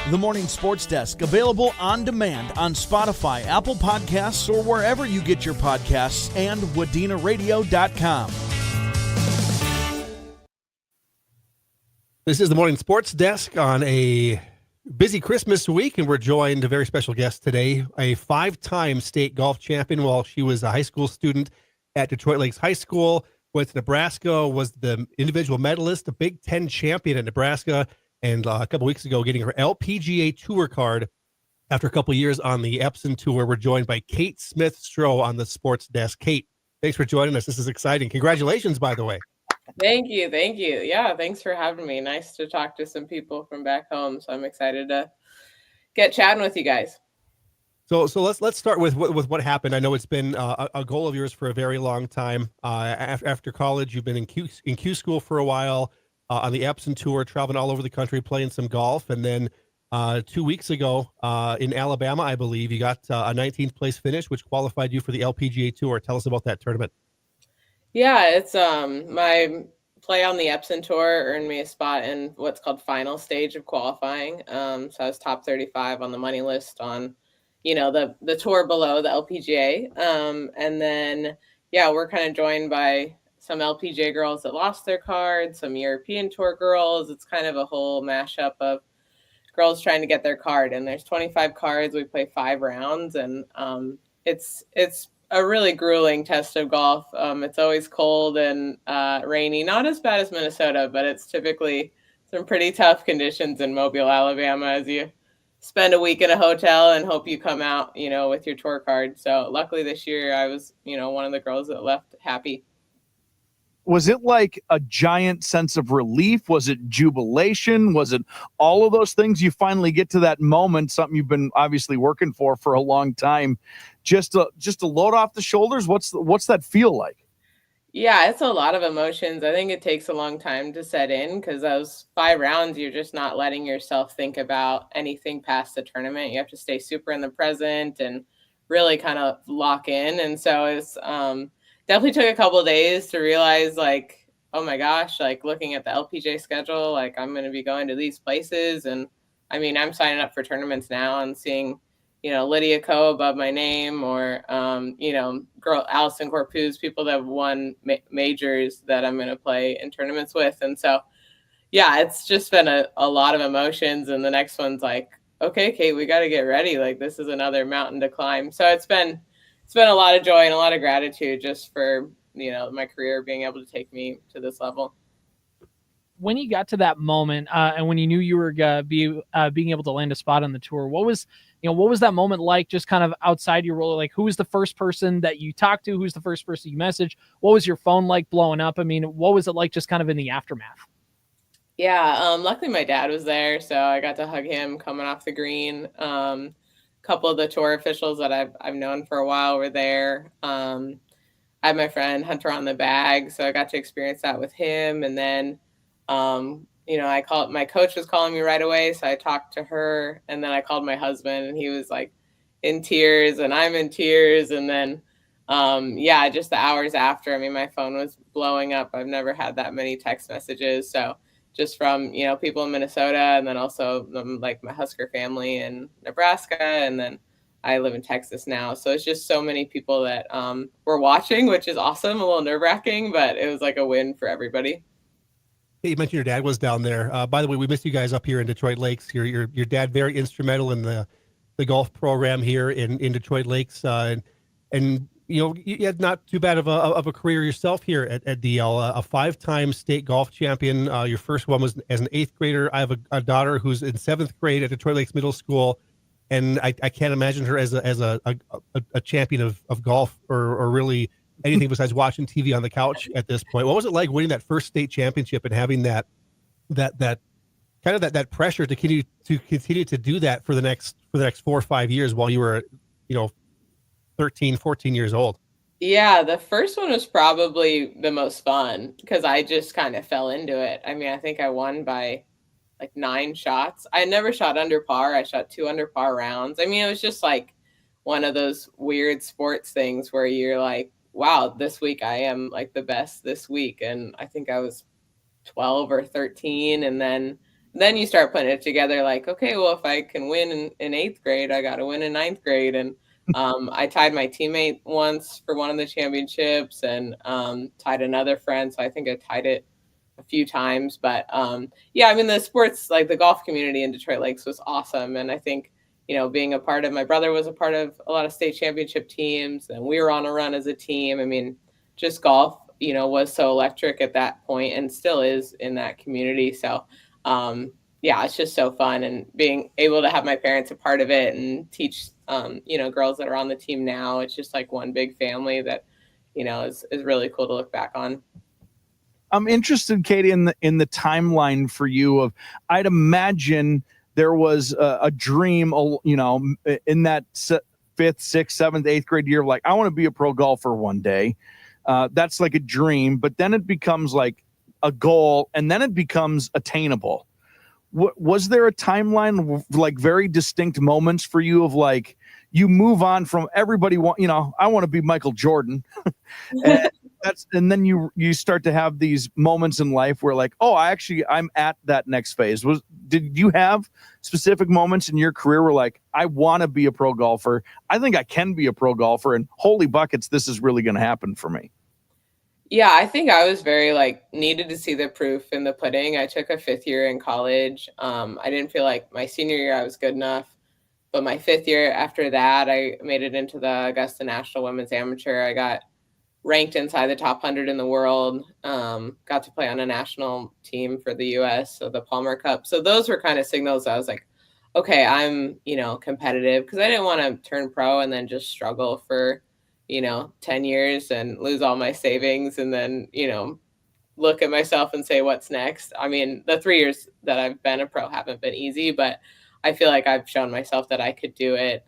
The Morning Sports Desk, available on demand on Spotify, Apple Podcasts, or wherever you get your podcasts, and WadenaRadio.com. This is the Morning Sports Desk on a busy Christmas week, and we're joined a very special guest today, a 5-time state golf champion while she was a high school student at Detroit Lakes High School, went to Nebraska, was the individual medalist, a Big Ten champion at Nebraska, and a couple weeks ago getting her LPGA Tour card after a couple years on the Epson Tour. We're joined by Kate Smith-Stroh on the Sports Desk. Kate, thanks for joining us. This is exciting. Congratulations, by the way. Thank you. Yeah, thanks for having me. Nice to talk to some people from back home, so I'm excited to get chatting with you guys. So let's start with what happened. I know it's been a goal of yours for a very long time. After college, you've been in Q school for a while, on the Epson Tour, traveling all over the country, playing some golf. And then 2 weeks ago in Alabama, I believe, you got a 19th place finish, which qualified you for the LPGA Tour. Tell us about that tournament. Yeah, it's my play on the Epson Tour earned me a spot in what's called final stage of qualifying. So I was top 35 on the money list on, the tour below the LPGA. And then, we're kind of joined by some LPGA girls that lost their cards, some European Tour girls. It's kind of a whole mashup of girls trying to get their card. And there's 25 cards. We play 5 rounds, and it's a really grueling test of golf. It's always cold and rainy, not as bad as Minnesota, but it's typically some pretty tough conditions in Mobile, Alabama, as you spend a week in a hotel and hope you come out, with your tour card. So luckily this year I was, one of the girls that left happy. Was it like a giant sense of relief? Was it jubilation? Was it all of those things? You finally get to that moment, something you've been obviously working for a long time, just to load off the shoulders. What's that feel like? Yeah, it's a lot of emotions. I think it takes a long time to set in because those 5 rounds, you're just not letting yourself think about anything past the tournament. You have to stay super in the present and really kind of lock in. And so it's definitely took a couple of days to realize, like, oh my gosh, like looking at the LPGA schedule, like I'm going to be going to these places. And I mean, I'm signing up for tournaments now and seeing, Lydia Ko above my name, or, girl Allison Corpuz, people that have won majors that I'm going to play in tournaments with. And so, yeah, it's just been a lot of emotions. And the next one's like, okay, Kate, we got to get ready. Like, this is another mountain to climb. So it's been a lot of joy and a lot of gratitude just for, my career being able to take me to this level. When you got to that moment and when you knew you were being able to land a spot on the tour, what was that moment like, just kind of outside your role? Like, who was the first person that you talked to? Who's the first person you messaged? What was your phone like blowing up? I mean, what was it like just kind of in the aftermath? Yeah, luckily my dad was there, so I got to hug him coming off the green. A couple of the tour officials that I've known for a while were there. I had my friend Hunter on the bag, so I got to experience that with him. And then, my coach was calling me right away, so I talked to her, and then I called my husband, and he was like in tears, and I'm in tears. And then, just the hours after, I mean, my phone was blowing up. I've never had that many text messages. So just from, people in Minnesota, and then also like my Husker family in Nebraska. And then I live in Texas now. So it's just so many people that were watching, which is awesome, a little nerve wracking, but it was like a win for everybody. Hey, you mentioned your dad was down there. By the way, we missed you guys up here in Detroit Lakes. Your dad, very instrumental in the golf program here in Detroit Lakes. And you had not too bad of a career yourself here at DL, a 5-time state golf champion. Your first one was as an 8th grader. I have a daughter who's in 7th grade at Detroit Lakes Middle School, and I can't imagine her as a champion of golf or really anything besides watching TV on the couch at this point. What was it like winning that first state championship and having that kind of that pressure to continue to do that for the next 4 or 5 years while you were 13, 14 years old? Yeah, the first one was probably the most fun because I just kind of fell into it. I mean, I think I won by like 9 shots. I never shot under par. I shot 2 under par rounds. I mean, it was just like one of those weird sports things where you're like, wow, this week I am like the best this week. And I think I was 12 or 13. And then then you start putting it together like, okay, well, if I can win in 8th grade, I got to win in 9th grade. And I tied my teammate once for one of the championships, and tied another friend. So I think I tied it a few times. But yeah, I mean, the sports, like the golf community in Detroit Lakes was awesome. And I think, being a part of, my brother was a part of a lot of state championship teams, and we were on a run as a team. I mean, just golf, was so electric at that point and still is in that community. So yeah, it's just so fun, and being able to have my parents a part of it and teach, girls that are on the team now. It's just like one big family that, is really cool to look back on. I'm interested, Katie, in the timeline for you of, I'd imagine there was a dream, in that 5th, 6th, 7th, 8th grade year, like, I want to be a pro golfer one day. That's like a dream, but then it becomes like a goal, and then it becomes attainable. Was there a timeline, like very distinct moments for you of like, you move on from everybody, I want to be Michael Jordan. and then you start to have these moments in life where like, oh, I'm at that next phase. Did you have specific moments in your career where like, I want to be a pro golfer, I think I can be a pro golfer, and holy buckets, this is really going to happen for me? Yeah, I think I was very needed to see the proof in the pudding. I took a 5th year in college. I didn't feel like my senior year I was good enough, but my 5th year after that, I made it into the Augusta National Women's Amateur. I got ranked inside the top 100 in the world. Got to play on a national team for the U.S., so the Palmer Cup. So those were kind of signals. I was like, okay, I'm competitive, because I didn't want to turn pro and then just struggle for 10 years and lose all my savings, and then, look at myself and say, what's next? I mean, the 3 years that I've been a pro haven't been easy, but I feel like I've shown myself that I could do it.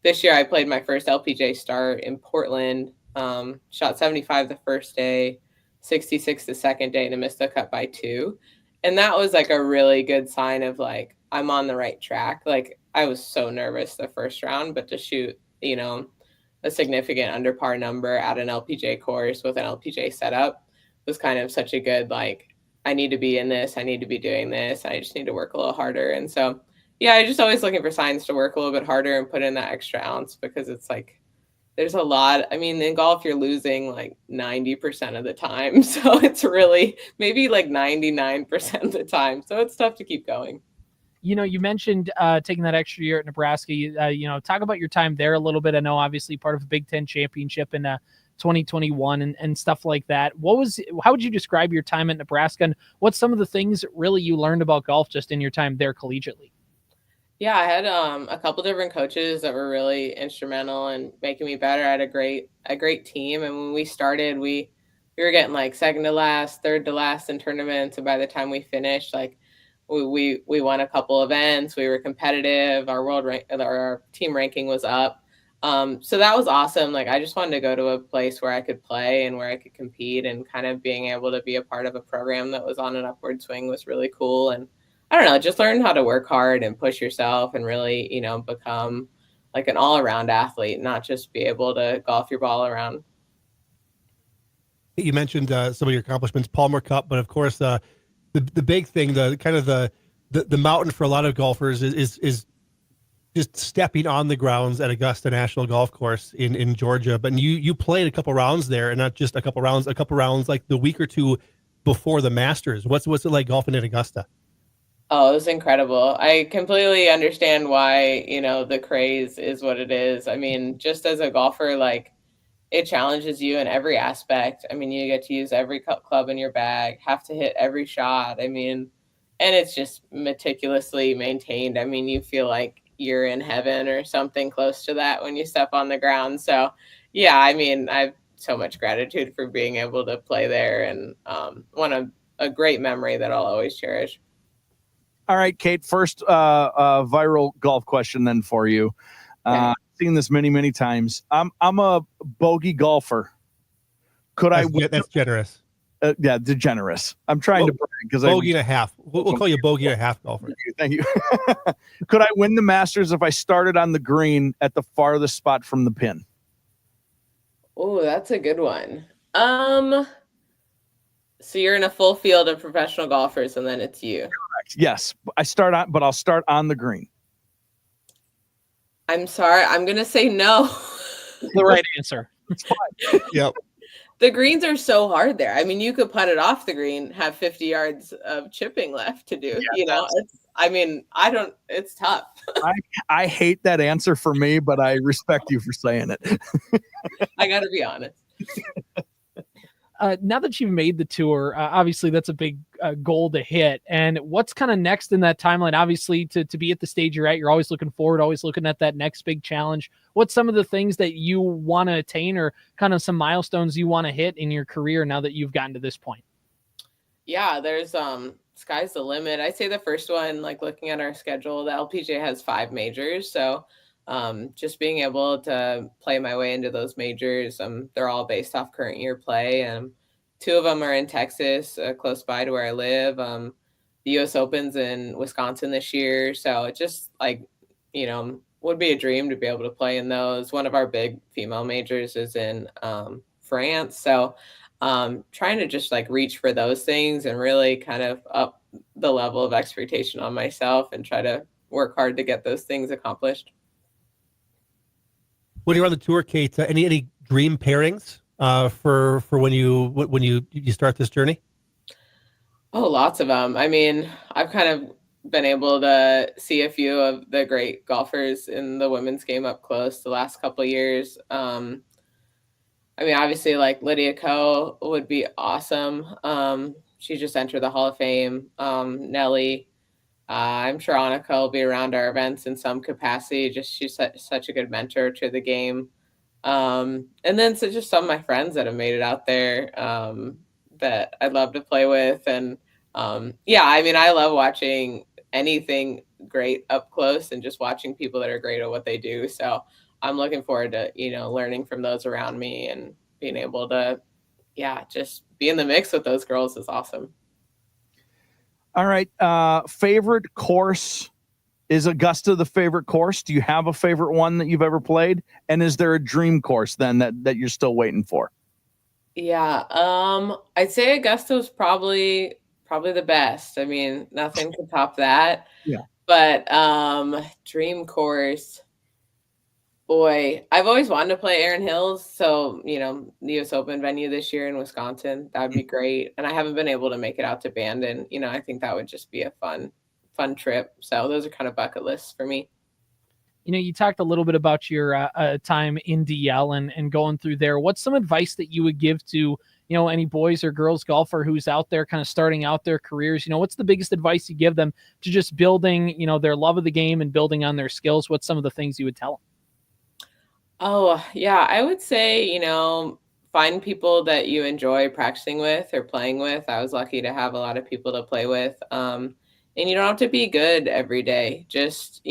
This year I played my first LPGA start in Portland, shot 75 the first day, 66 the second day, and missed the cut by 2. And that was like a really good sign of like, I'm on the right track. Like, I was so nervous the first round, but to shoot, a significant under par number at an LPGA course with an LPGA setup was kind of such a good, like, I need to be in this, I need to be doing this, I just need to work a little harder. And so, yeah, I'm just always looking for signs to work a little bit harder and put in that extra ounce, because it's like, there's a lot. I mean, in golf, you're losing like 90% of the time. So it's really maybe like 99% of the time. So it's tough to keep going. You mentioned taking that extra year at Nebraska. Talk about your time there a little bit. I know obviously part of a Big Ten championship in 2021 and stuff like that. How would you describe your time at Nebraska, and what's some of the things really you learned about golf just in your time there collegiately? Yeah, I had a couple different coaches that were really instrumental in making me better. I had a great team, and when we started, we were getting like second to last, third to last in tournaments, and by the time we finished, like, we won a couple events. We were competitive. Our team ranking was up. So that was awesome. Like, I just wanted to go to a place where I could play and where I could compete, and kind of being able to be a part of a program that was on an upward swing was really cool. And I don't know, just learn how to work hard and push yourself and really, become like an all-around athlete, not just be able to golf your ball around. You mentioned some of your accomplishments, Palmer Cup, but of course, the big thing, the mountain for a lot of golfers is just stepping on the grounds at Augusta National Golf Course in Georgia. But you played a couple rounds there, and not just a couple rounds like the week or two before the Masters. What's it like golfing at Augusta? Oh, it was incredible. I completely understand why, the craze is what it is. I mean, just as a golfer, like, it challenges you in every aspect. I mean, you get to use every club in your bag, have to hit every shot. I mean, and it's just meticulously maintained. I mean, you feel like you're in heaven or something close to that when you step on the ground. So, yeah, I mean, I have so much gratitude for being able to play there, and a great memory that I'll always cherish. All right, Kate, first viral golf question then for you. Okay. Seen this many times. I'm a bogey golfer. That's generous. Yeah, degenerous. I'm trying to brag because bogey and a half. We'll call you bogey and a half golfer. Thank you. Could I win the Masters if I started on the green at the farthest spot from the pin? Oh, that's a good one. So you're in a full field of professional golfers, and then it's you. Correct. Yes. I'll start on the green. I'm sorry. I'm going to say no. The right answer. Yep. The greens are so hard there. I mean, you could putt it off the green, have 50 yards of chipping left to do, it's tough. I hate that answer for me, but I respect you for saying it. I got to be honest. Now that you've made the tour, obviously that's a big goal to hit. And what's kind of next in that timeline? Obviously, to be at the stage you're at, you're always looking forward, always looking at that next big challenge. What's some of the things that you want to attain, or kind of some milestones you want to hit in your career now that you've gotten to this point? Yeah, there's sky's the limit. I'd say the first one, like looking at our schedule, the LPGA has 5 majors. So just being able to play my way into those majors, they're all based off current year play. 2 of them are in Texas, close by to where I live. The U.S. Open's in Wisconsin this year. So it just would be a dream to be able to play in those. One of our big female majors is in France. So trying to just reach for those things and really kind of up the level of expectation on myself and try to work hard to get those things accomplished. When you're on the tour, Kate, any dream pairings for when you start this journey? Oh, lots of them. I mean, I've kind of been able to see a few of the great golfers in the women's game up close the last couple of years. I mean, obviously, Lydia Ko would be awesome. She just entered the Hall of Fame. Nelly. I'm sure Annika will be around our events in some capacity. She's such a good mentor to the game. And then just some of my friends that have made it out there that I'd love to play with. And I mean, I love watching anything great up close and just watching people that are great at what they do. So I'm looking forward to, learning from those around me and being able to, just be in the mix with those girls is awesome. All right. Favorite course? Is Augusta the favorite course? Do you have a favorite one that you've ever played? And is there a dream course then that you're still waiting for? Yeah. I'd say Augusta was probably the best. I mean, nothing can top that. Yeah. But dream course. Boy, I've always wanted to play Erin Hills. So, the U.S. Open venue this year in Wisconsin, that would be great. And I haven't been able to make it out to Bandon. I think that would just be a fun trip. So those are kind of bucket lists for me. You talked a little bit about your time in DL and going through there. What's some advice that you would give to, any boys or girls golfer who's out there kind of starting out their careers? What's the biggest advice you give them to just building, their love of the game and building on their skills? What's some of the things you would tell them? Oh, yeah. I would say, find people that you enjoy practicing with or playing with. I was lucky to have a lot of people to play with. And you don't have to be good every day. Just,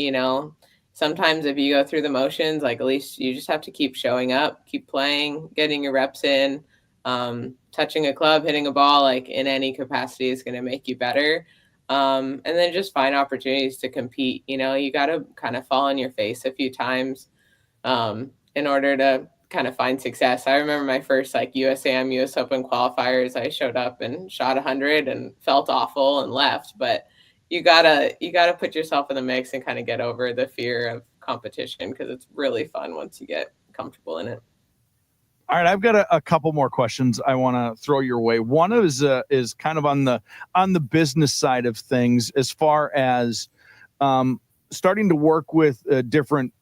sometimes if you go through the motions, at least you just have to keep showing up, keep playing, getting your reps in, touching a club, hitting a ball, in any capacity is going to make you better. And then just find opportunities to compete. You got to kind of fall on your face a few times in order to kind of find success. I remember my first USAM, US Open qualifiers. I showed up and shot 100 and felt awful and left. But you gotta put yourself in the mix and kind of get over the fear of competition because it's really fun once you get comfortable in it. All right, I've got a couple more questions I want to throw your way. One is kind of on the business side of things, as far as starting to work with different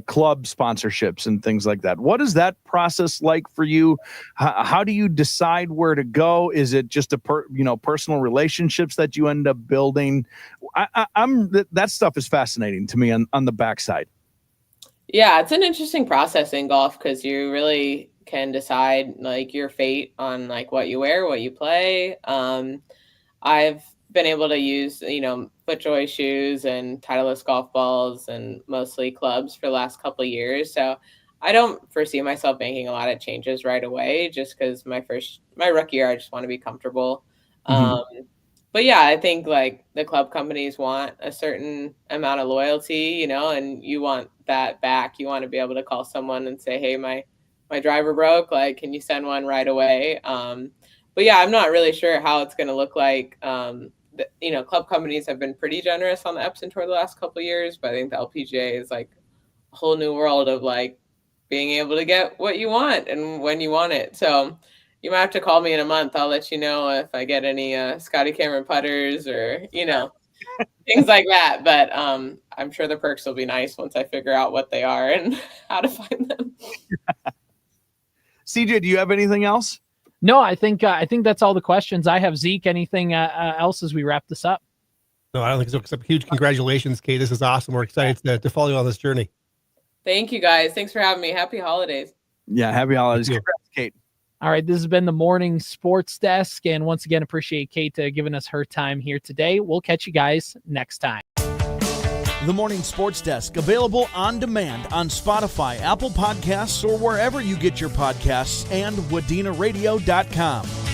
club sponsorships and things like that. What is that process like for you? How do you decide where to go? Is it just personal relationships that you end up building? That stuff is fascinating to me on the backside. Yeah, it's an interesting process in golf because you really can decide your fate on what you wear, what you play. I've been able to use, FootJoy shoes and Titleist golf balls and mostly clubs for the last couple of years. So I don't foresee myself making a lot of changes right away just because my rookie year, I just want to be comfortable. Mm-hmm. But yeah, I think the club companies want a certain amount of loyalty, and you want that back. You want to be able to call someone and say, hey, my driver broke. Can you send one right away? But yeah, I'm not really sure how it's going to look like club companies have been pretty generous on the Epson Tour the last couple of years, but I think the LPGA is like a whole new world of like being able to get what you want and when you want it. So you might have to call me in a month. I'll let you know if I get any Scotty Cameron putters or, things like that. But I'm sure the perks will be nice once I figure out what they are and how to find them. CJ, do you have anything else? No, I think that's all the questions I have. Zeke, anything else as we wrap this up? No, I don't think so. Except huge congratulations, Kate. This is awesome. We're excited to follow you on this journey. Thank you, guys. Thanks for having me. Happy holidays. Yeah, happy holidays. Congrats, Kate. All right, this has been the Morning Sports Desk, and once again, appreciate Kate giving us her time here today. We'll catch you guys next time. The Morning Sports Desk, available on demand on Spotify, Apple Podcasts, or wherever you get your podcasts, and WadenaRadio.com.